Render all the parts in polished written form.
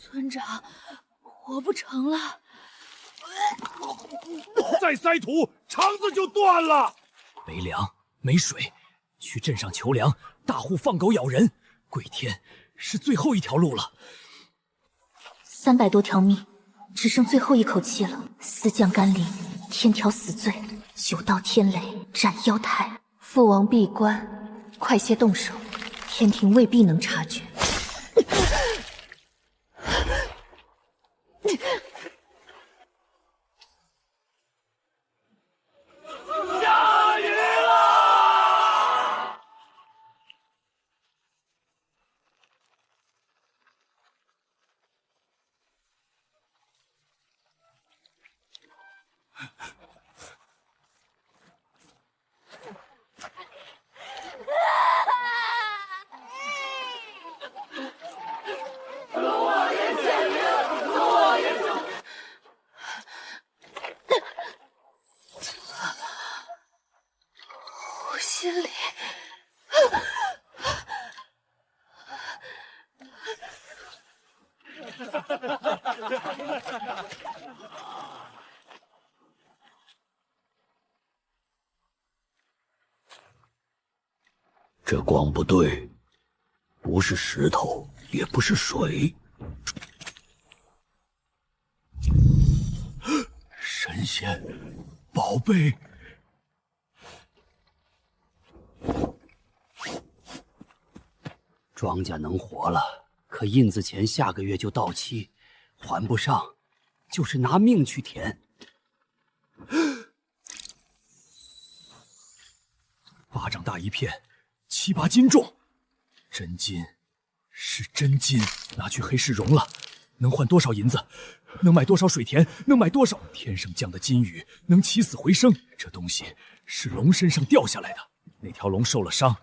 村长，活不成了。再塞土，肠子就断了。没粮，没水，去镇上求粮。大户放狗咬人，跪天是最后一条路了。300多条命，只剩最后一口气了。四将甘霖，天条死罪，9道天雷斩妖台。父王闭关，快些动手，天庭未必能察觉。下雨了！我心里这光不对，不是石头，也不是水。神仙，宝贝！庄稼能活了，可印子钱下个月就到期，还不上，就是拿命去填。巴掌大一片，7、8斤重，真金，是真金，拿去黑市熔了，能换多少银子？能买多少水田？能买多少天上降的金雨？能起死回生？这东西是龙身上掉下来的，那条龙受了伤，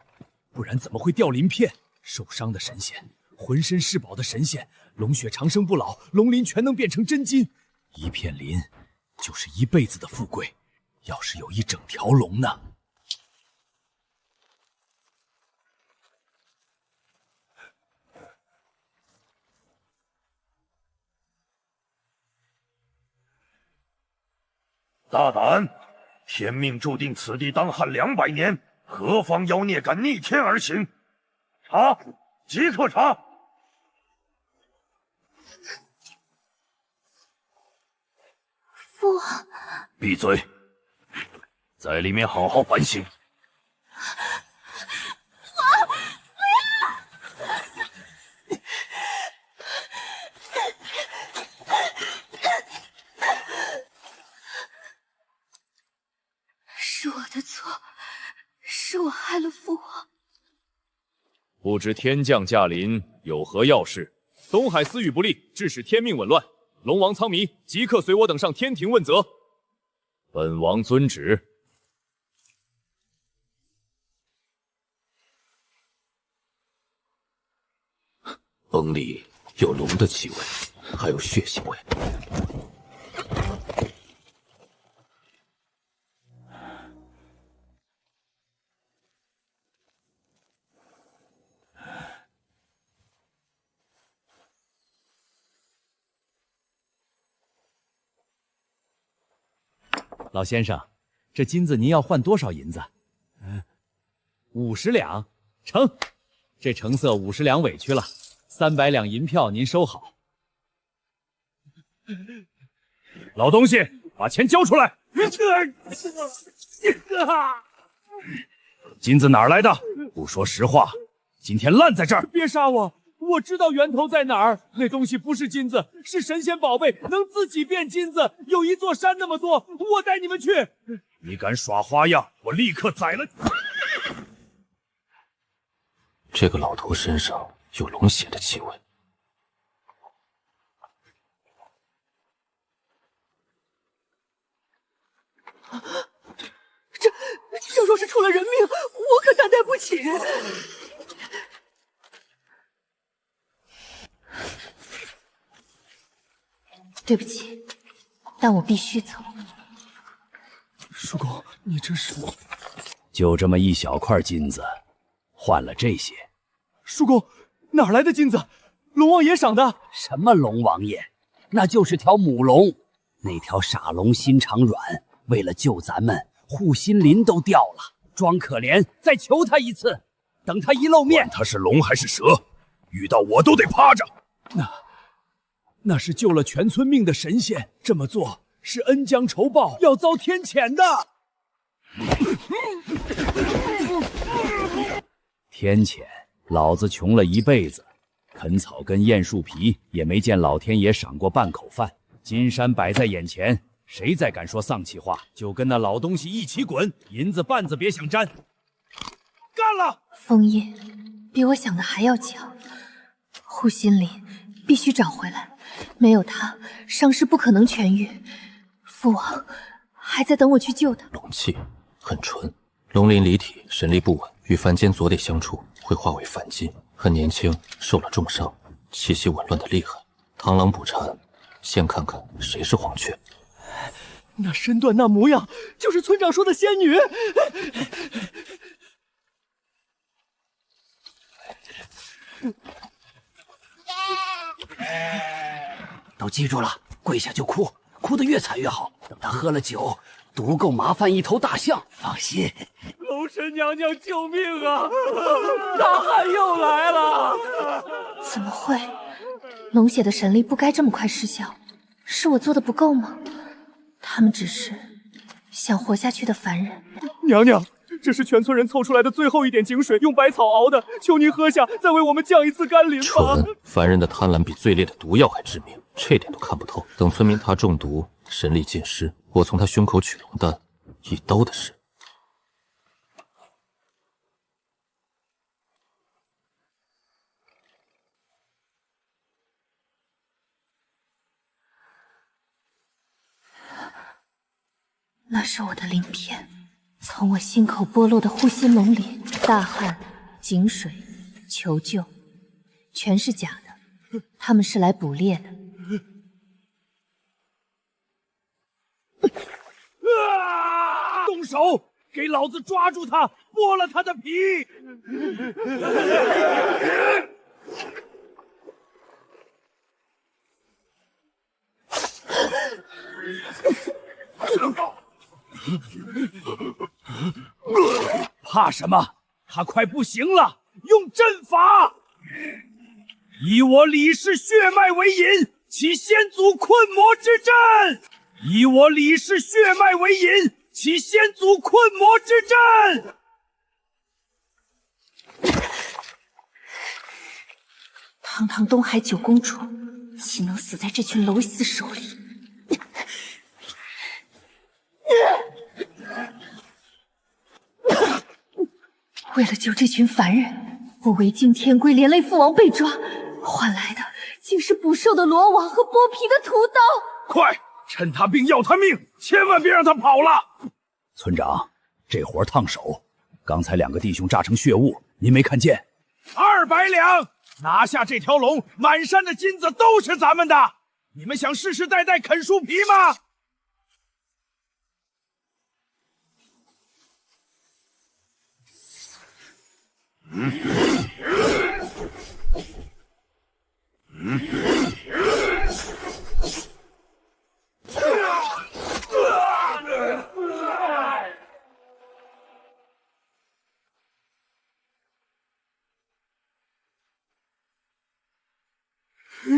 不然怎么会掉鳞片？受伤的神仙，浑身是宝的神仙，龙血长生不老，龙鳞全能变成真金，一片鳞就是一辈子的富贵。要是有一整条龙呢？大胆！天命注定此地当旱200年，何方妖孽敢逆天而行？查！即刻查！父王，闭嘴，在里面好好反省。是我的错，是我害了父王。不知天降驾临，有何要事？东海私语不利，致使天命紊乱。龙王苍弥，即刻随我等上天庭问责。本王遵旨。崩里有龙的气味，还有血腥味。老先生，这金子您要换多少银子？50两，成。这成色50两委屈了，300两银票您收好。老东西，把钱交出来！金子哪儿来的？不说实话，今天烂在这儿！别杀我！我知道源头在哪儿，那东西不是金子，是神仙宝贝，能自己变金子，有一座山那么多，我带你们去。你敢耍花样，我立刻宰了你！这个老头身上有龙血的气味。这若是出了人命，我可担待不起。对不起，但我必须走。叔公，你这是……就这么一小块金子，换了这些。叔公，哪来的金子？龙王爷赏的。什么龙王爷？那就是条母龙。那条傻龙心肠软，为了救咱们，护心鳞都掉了。装可怜，再求他一次。等他一露面，他是龙还是蛇，遇到我都得趴着。那是救了全村命的神仙，这么做是恩将仇报，要遭天谴的。天谴，老子穷了一辈子，啃草根验树皮，也没见老天爷赏过半口饭。金山摆在眼前，谁再敢说丧气话，就跟那老东西一起滚，银子半子别想沾。干了！枫叶比我想的还要强，护心鳞必须找回来，没有他，伤势不可能痊愈。父王还在等我去救他。龙气很纯，龙鳞离体，神力不稳，与凡间左得相处，会化为凡金。很年轻，受了重伤，气息紊乱的厉害。螳螂捕蝉，先看看谁是黄雀。那身段那模样，就是村长说的仙女。都记住了，跪下就哭，哭得越惨越好。等他喝了酒，毒够麻烦一头大象。放心。龙神娘娘救命啊！大汉又来了！怎么会？龙血的神力不该这么快失效，是我做的不够吗？他们只是想活下去的凡人。娘娘，这是全村人凑出来的最后一点井水，用百草熬的，求您喝下，再为我们降一次甘霖吧。蠢！凡人的贪婪比最烈的毒药还致命，这点都看不透。等村民他中毒，神力尽失，我从他胸口取龙丹，一刀的事。那是我的鳞片，从我心口剥落的护心龙鳞。大汉、井水、求救，全是假的，他们是来捕猎的。动手，给老子抓住他，剥了他的皮！怕什么？他快不行了，用阵法！以我李氏血脉为引，起先祖困魔之阵！以我李氏血脉为引，起先祖困魔之阵！堂堂东海九公主，岂能死在这群蝼蚁手里？为了救这群凡人，我违禁天规，连累父王被抓，换来的竟是捕兽的罗网和剥皮的屠刀。快，趁他病要他命，千万别让他跑了！村长，这活烫手，刚才2个弟兄炸成血雾，您没看见？200两，拿下这条龙，满山的金子都是咱们的。你们想世世代代啃树皮吗？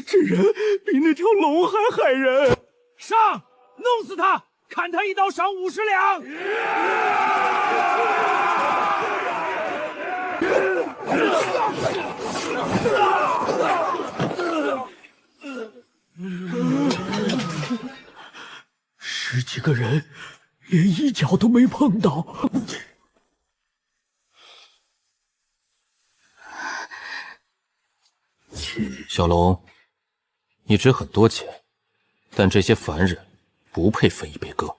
这人比那条龙还害人！上，弄死他！砍他一刀，赏50两！10几个人，连一脚都没碰到。小龙，你值很多钱，但这些凡人不配分一杯羹。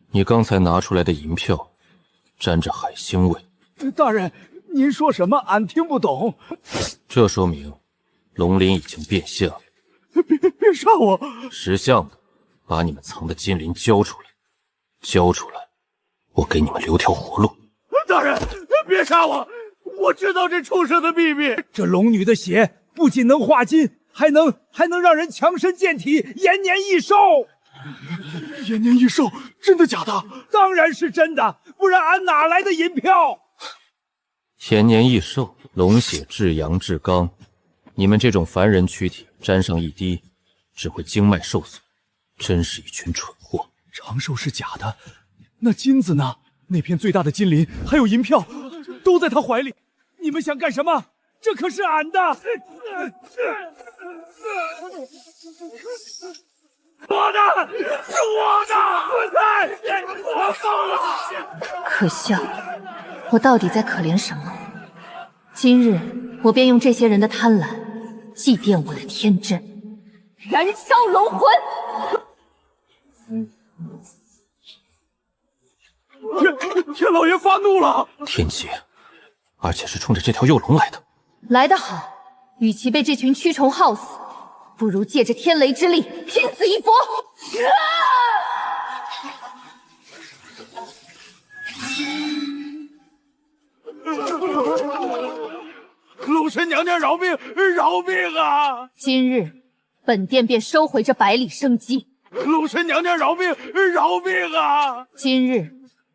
你刚才拿出来的银票，沾着海腥味。大人，您说什么？俺听不懂。这说明龙鳞已经变相。别杀我！识相的，把你们藏的金鳞交出来，交出来，我给你们留条活路。大人，别杀我！我知道这畜生的秘密。这龙女的血不仅能化金，还能让人强身健体，延年益寿。延年益寿，真的假的？当然是真的，不然俺哪来的银票？延年益寿，龙血至阳至刚，你们这种凡人躯体沾上一滴，只会经脉受损，真是一群蠢货。长寿是假的，那金子呢？那片最大的金鳞还有银票，都在他怀里。你们想干什么？这可是俺的！我的，是我的！滚开！我疯了！可笑，我到底在可怜什么？今日我便用这些人的贪婪祭奠我的天真，燃烧龙魂！天老爷发怒了！天劫，而且是冲着这条幼龙来的。来得好，与其被这群蛆虫耗死，不如借着天雷之力拼死一搏！龙神娘娘饶命！饶命啊！今日本殿便收回这百里生机。龙神娘娘饶命！饶命啊！今日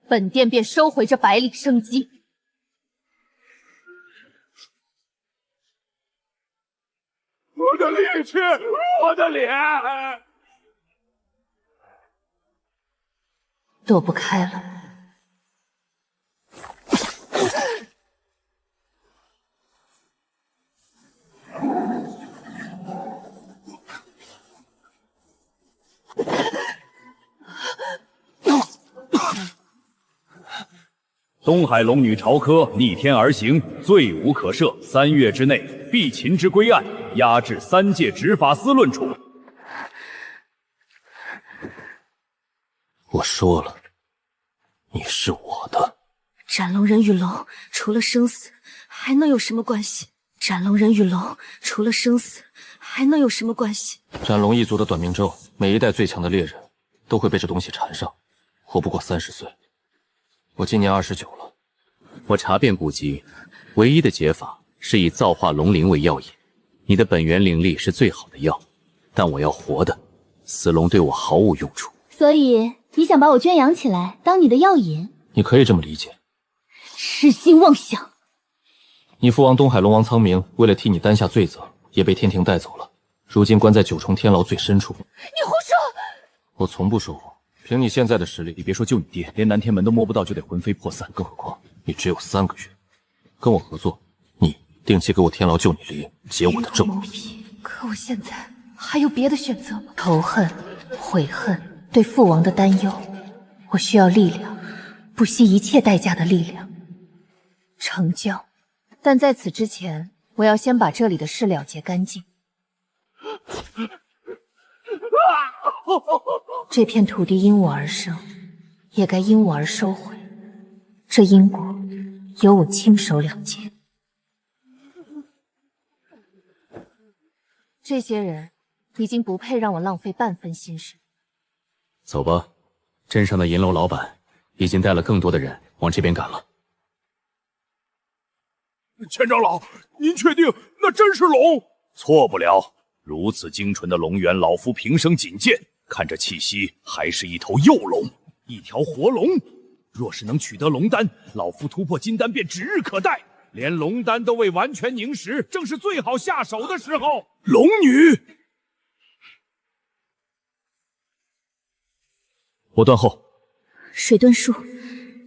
本殿便收回这百里生机。我的力气，我的脸，躲不开了。东海龙女朝科逆天而行，罪无可赦，3月之内必擒之归案，押至3届执法司论处。我说了，你是我的。斩龙人与龙除了生死，还能有什么关系？斩龙人与龙除了生死，还能有什么关系？斩龙一族的短命咒，每一代最强的猎人都会被这东西缠上，活不过30岁。我今年29了。我查遍古籍，唯一的解法是以造化龙鳞为药引。你的本源灵力是最好的药，但我要活的，死龙对我毫无用处。所以你想把我圈养起来，当你的药引？你可以这么理解。痴心妄想！你父王东海龙王苍冥为了替你担下罪责，也被天庭带走了，如今关在9重天牢最深处。你胡说！我从不说谎。凭你现在的实力，你别说救你爹，连南天门都摸不到，就得魂飞魄散。更何况你只有3个月，跟我合作，你定期给我天牢救你离，解我的咒。可我现在还有别的选择吗？仇恨、悔恨，对父王的担忧，我需要力量，不惜一切代价的力量。成交，但在此之前，我要先把这里的事了结干净。这片土地因我而生，也该因我而收回。这因果由我亲手了结。这些人已经不配让我浪费半分心神。走吧，镇上的银楼老板已经带了更多的人往这边赶了。钱长老，您确定那真是龙？错不了，如此精纯的龙源，老夫平生仅见。看这气息，还是一头幼龙，一条活龙。若是能取得龙丹，老夫突破金丹便指日可待。连龙丹都未完全凝实，正是最好下手的时候。龙女，我断后。水遁术，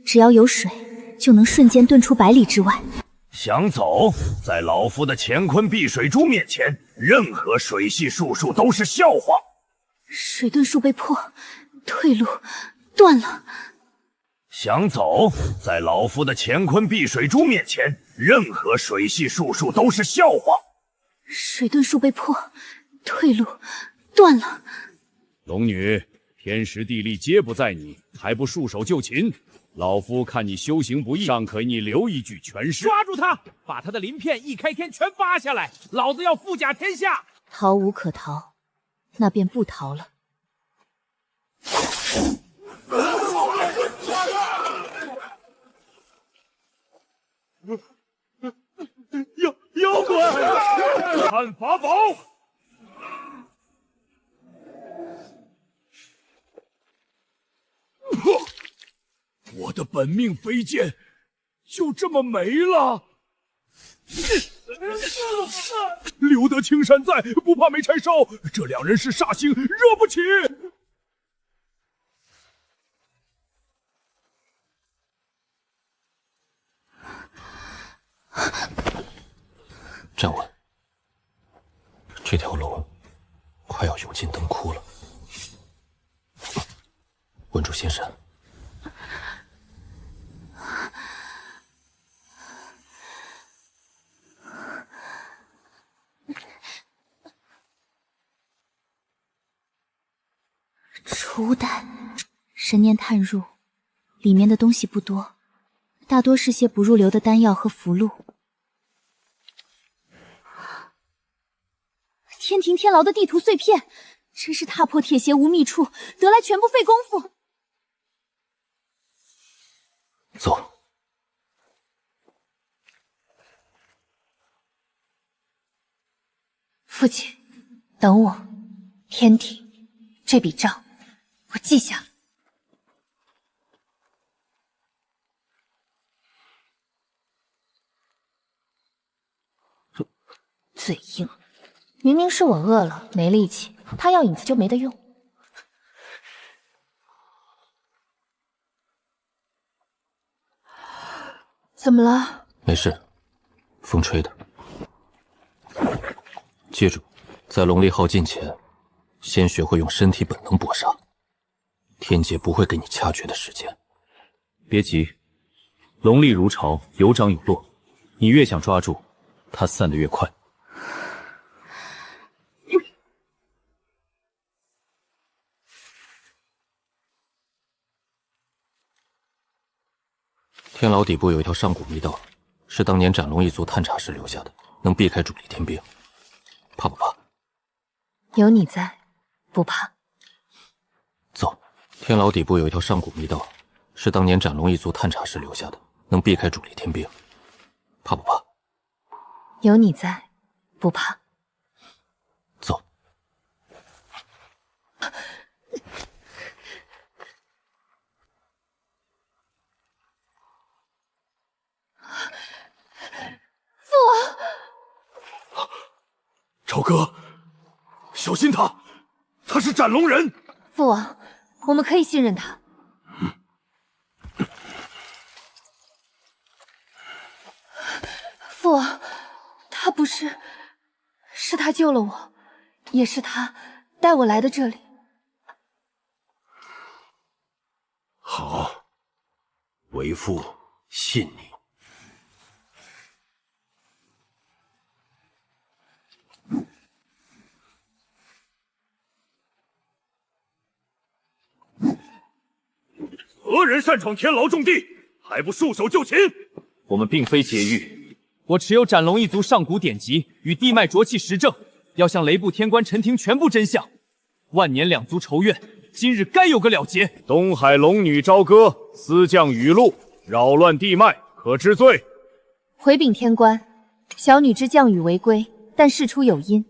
只要有水，就能瞬间遁出百里之外。想走，在老夫的乾坤避水珠面前，任何水系术数都是笑话。水遁术被破，退路断了。想走，在老夫的乾坤避水珠面前，任何水系术数都是笑话。水遁术被破，退路断了。龙女，天时地利皆不在你，还不束手就擒？老夫看你修行不易，尚可以你留一具全尸。抓住他，把他的鳞片一开天全扒下来，老子要富甲天下。逃无可逃，那便不逃了。妖怪，看法宝！我的本命飞剑就这么没了。留得青山在，不怕没柴烧。这两人是煞星，惹不起。站稳，这条龙快要涌进灯窟了。稳住心神。储物袋，神念探入，里面的东西不多，大多是些不入流的丹药和符箓。天庭天牢的地图碎片，真是踏破铁鞋无觅处，得来全不费功夫。走。父亲，等我。天庭，这笔账我记下了。嘴硬，明明是我饿了没力气，他要影子就没得用。怎么了？没事，风吹的。记住，在龙力耗尽前，先学会用身体本能搏杀。天界不会给你掐诀的时间。别急，龙力如潮，有涨有落，你越想抓住，它散得越快。天牢底部有一条上古密道，是当年斩龙一族探查时留下的，能避开主力天兵。怕不怕？有你在，不怕。走。天牢底部有一条上古密道，是当年斩龙一族探查时留下的，能避开主力天兵。怕不怕？有你在，不怕。走。朝哥，小心他，他是斩龙人。父王，我们可以信任他。父王，他不是，是他救了我，也是他带我来的这里。好，为父信你。何人擅闯天牢重地，还不束手就擒？我们并非劫狱，我持有斩龙一族上古典籍与地脉浊气实证，要向雷部天官陈庭全部真相。万年两族仇怨，今日该有个了结。东海龙女朝歌，私降雨露，扰乱地脉，可治罪。回禀天官，小女之降雨违规，但事出有因。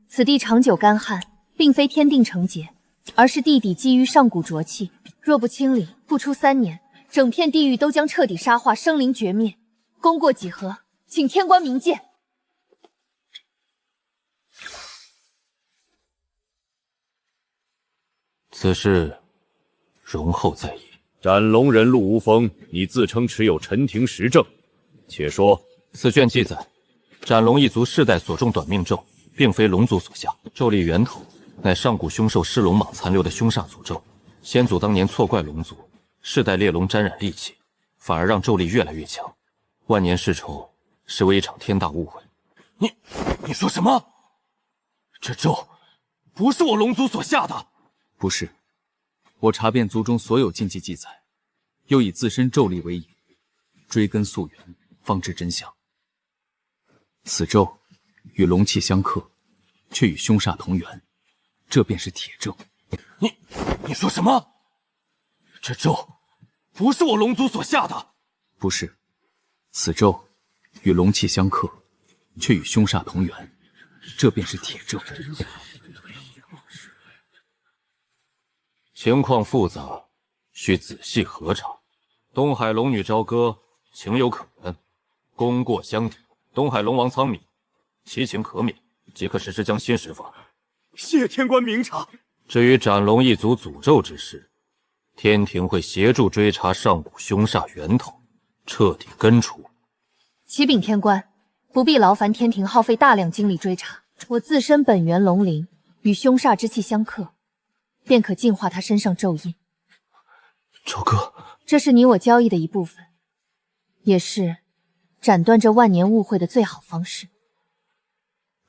此地长久干旱，并非天定成劫，而是地底积于上古浊气。若不清理，不出3年，整片地域都将彻底沙化，生灵绝灭。功过几何，请天官明鉴。此事容后再议。斩龙人陆无风，你自称持有陈庭实证，且说。此卷记载，斩龙一族世代所中短命咒，并非龙族所下，咒力源头乃上古凶兽狮龙蟒残留的凶煞诅咒。先祖当年错怪龙族，世代猎龙沾染戾气，反而让咒力越来越强。万年世仇，实为一场天大误会。你说什么？这咒不是我龙族所下的。不是，我查遍族中所有禁忌记载，又以自身咒力为引，追根溯源，方知真相。此咒与龙气相克，却与凶煞同源，这便是铁证。你说什么？这咒不是我龙族所下的。不是，此咒与龙气相克，却与凶煞同源，这便是铁证。情况复杂，需仔细核查。东海龙女朝歌，情有可原，功过相抵。东海龙王苍冥，其情可悯，即可实施将心施法。谢天官明察。至于斩龙一族诅咒之事，天庭会协助追查上古凶煞源头，彻底根除。启禀天官，不必劳烦天庭耗费大量精力追查，我自身本源龙灵与凶煞之气相克，便可净化他身上咒印。朝歌，这是你我交易的一部分，也是斩断这万年误会的最好方式。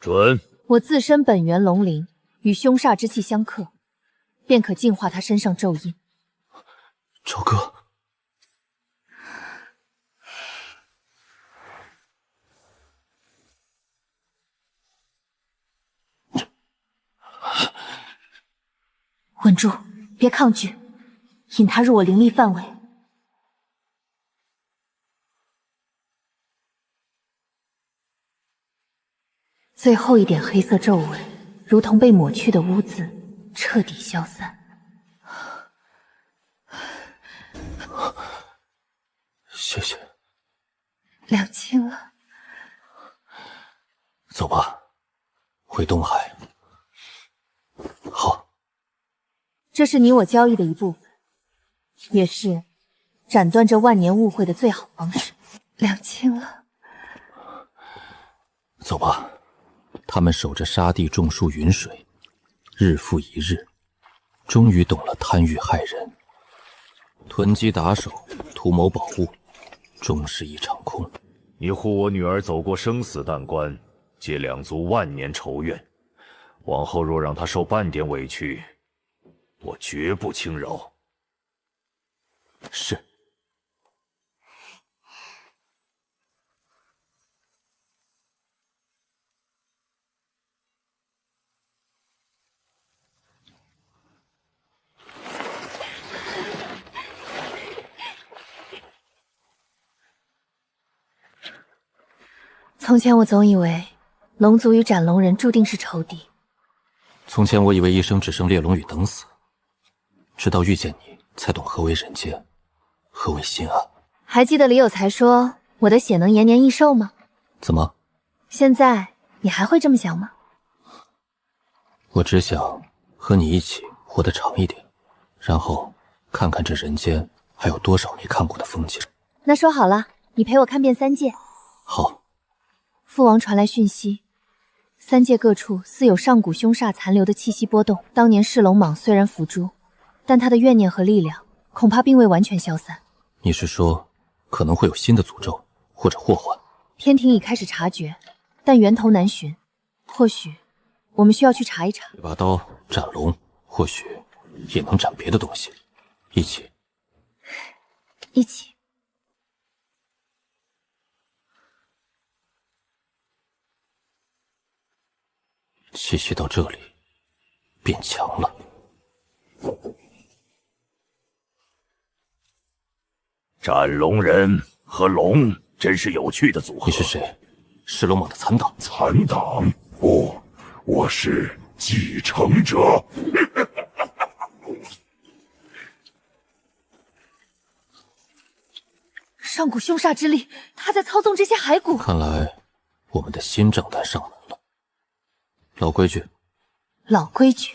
准。我自身本源龙灵与凶煞之气相克，便可净化他身上咒印。朝歌，稳住，别抗拒，引他入我灵力范围。最后一点黑色皱纹，如同被抹去的污渍，彻底消散。谢谢。两清了。走吧，回东海。好。这是你我交易的一部分，也是斩断这万年误会的最好方式。两清了。走吧。他们守着沙地种树云水，日复一日，终于懂了贪欲害人，囤积打手，图谋宝物，终是一场空。你护我女儿走过生死难关，结两族万年仇怨，往后若让她受半点委屈，我绝不轻饶。是。从前我总以为龙族与斩龙人注定是仇敌。从前我以为一生只剩猎龙与等死，直到遇见你，才懂何为人间，何为心安。还记得李有才说我的血能延年益寿吗？怎么？现在你还会这么想吗？我只想和你一起活得长一点，然后看看这人间还有多少没看过的风景。那说好了，你陪我看遍三界。好。父王传来讯息，三界各处似有上古凶煞残留的气息波动。当年噬龙蟒虽然伏诛，但他的怨念和力量恐怕并未完全消散。你是说，可能会有新的诅咒或者祸患？天庭已开始察觉，但源头难寻。或许我们需要去查一查。这把刀斩龙，或许也能斩别的东西。一起。一起。气息到这里，变强了。斩龙人和龙真是有趣的组合。你是谁？噬龙蟒的残党？残党？不，我是继承者。上古凶煞之力，他在操纵这些骸骨。看来我们的新账单上门了。老规矩。老规矩。